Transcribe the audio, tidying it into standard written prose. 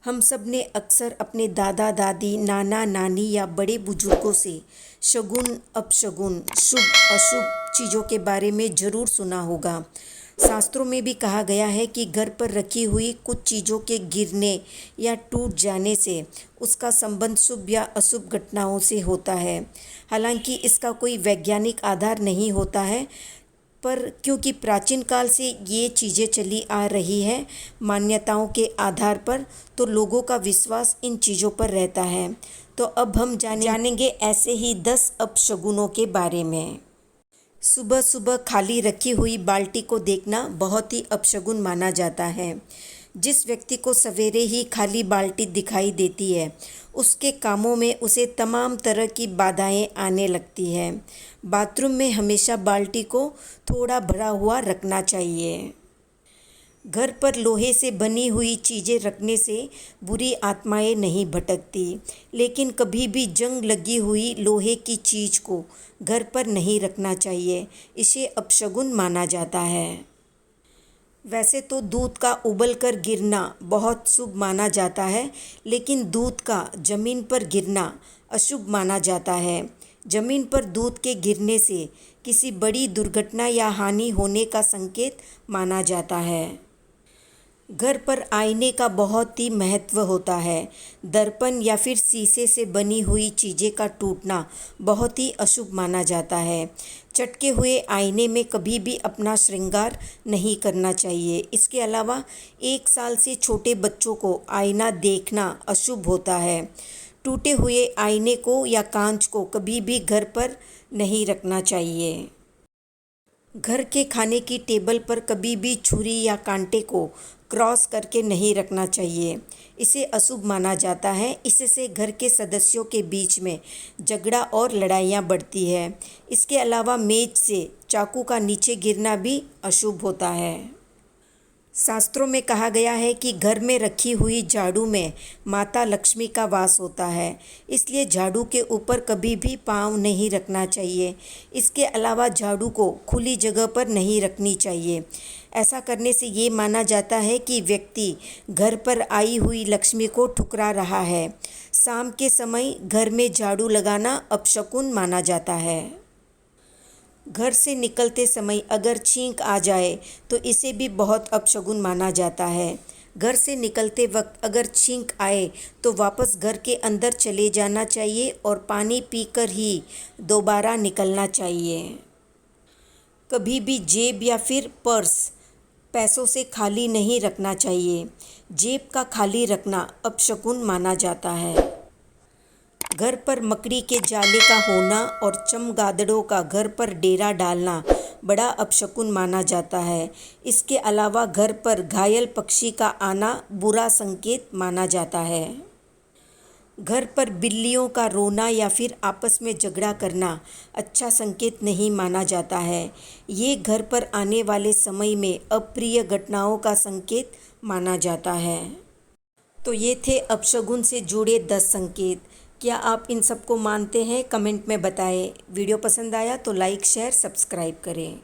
हम सब ने अक्सर अपने दादा दादी, नाना नानी या बड़े बुजुर्गों से शगुन अपशगुन, शुभ अशुभ चीज़ों के बारे में ज़रूर सुना होगा। शास्त्रों में भी कहा गया है कि घर पर रखी हुई कुछ चीज़ों के गिरने या टूट जाने से उसका संबंध शुभ या अशुभ घटनाओं से होता है। हालांकि इसका कोई वैज्ञानिक आधार नहीं होता है, पर क्योंकि प्राचीन काल से ये चीज़ें चली आ रही है मान्यताओं के आधार पर, तो लोगों का विश्वास इन चीज़ों पर रहता है। तो अब हम जानेंगे ऐसे ही 10 अपशगुनों के बारे में। सुबह सुबह खाली रखी हुई बाल्टी को देखना बहुत ही अपशगुन माना जाता है। जिस व्यक्ति को सवेरे ही खाली बाल्टी दिखाई देती है, उसके कामों में उसे तमाम तरह की बाधाएं आने लगती है। बाथरूम में हमेशा बाल्टी को थोड़ा भरा हुआ रखना चाहिए। घर पर लोहे से बनी हुई चीज़ें रखने से बुरी आत्माएं नहीं भटकती, लेकिन कभी भी जंग लगी हुई लोहे की चीज़ को घर पर नहीं रखना चाहिए, इसे अपशगुन माना जाता है। वैसे तो दूध का उबल कर गिरना बहुत शुभ माना जाता है, लेकिन दूध का ज़मीन पर गिरना अशुभ माना जाता है। ज़मीन पर दूध के गिरने से किसी बड़ी दुर्घटना या हानि होने का संकेत माना जाता है। घर पर आईने का बहुत ही महत्व होता है। दर्पण या फिर शीशे से बनी हुई चीज़ें का टूटना बहुत ही अशुभ माना जाता है। चटके हुए आईने में कभी भी अपना श्रृंगार नहीं करना चाहिए। इसके अलावा 1 साल से छोटे बच्चों को आईना देखना अशुभ होता है। टूटे हुए आईने को या कांच को कभी भी घर पर नहीं रखना चाहिए। घर के खाने की टेबल पर कभी भी छुरी या कांटे को क्रॉस करके नहीं रखना चाहिए, इसे अशुभ माना जाता है। इससे घर के सदस्यों के बीच में झगड़ा और लड़ाइयाँ बढ़ती है। इसके अलावा मेज से चाकू का नीचे गिरना भी अशुभ होता है। शास्त्रों में कहा गया है कि घर में रखी हुई झाड़ू में माता लक्ष्मी का वास होता है, इसलिए झाड़ू के ऊपर कभी भी पाँव नहीं रखना चाहिए। इसके अलावा झाड़ू को खुली जगह पर नहीं रखनी चाहिए। ऐसा करने से ये माना जाता है कि व्यक्ति घर पर आई हुई लक्ष्मी को ठुकरा रहा है। शाम के समय घर में झाड़ू लगाना अपशकुन माना जाता है। घर से निकलते समय अगर छींक आ जाए तो इसे भी बहुत अपशगुन माना जाता है। घर से निकलते वक्त अगर छींक आए तो वापस घर के अंदर चले जाना चाहिए और पानी पीकर ही दोबारा निकलना चाहिए। कभी भी जेब या फिर पर्स पैसों से खाली नहीं रखना चाहिए। जेब का खाली रखना अपशगुन माना जाता है। घर पर मकड़ी के जाले का होना और चमगादड़ों का घर पर डेरा डालना बड़ा अपशकुन माना जाता है। इसके अलावा घर पर घायल पक्षी का आना बुरा संकेत माना जाता है। घर पर बिल्लियों का रोना या फिर आपस में झगड़ा करना अच्छा संकेत नहीं माना जाता है। ये घर पर आने वाले समय में अप्रिय घटनाओं का संकेत माना जाता है। तो ये थे अपशगुन से जुड़े 10 संकेत। क्या आप इन सबको मानते हैं? कमेंट में बताएं। वीडियो पसंद आया तो लाइक, शेयर, सब्सक्राइब करें।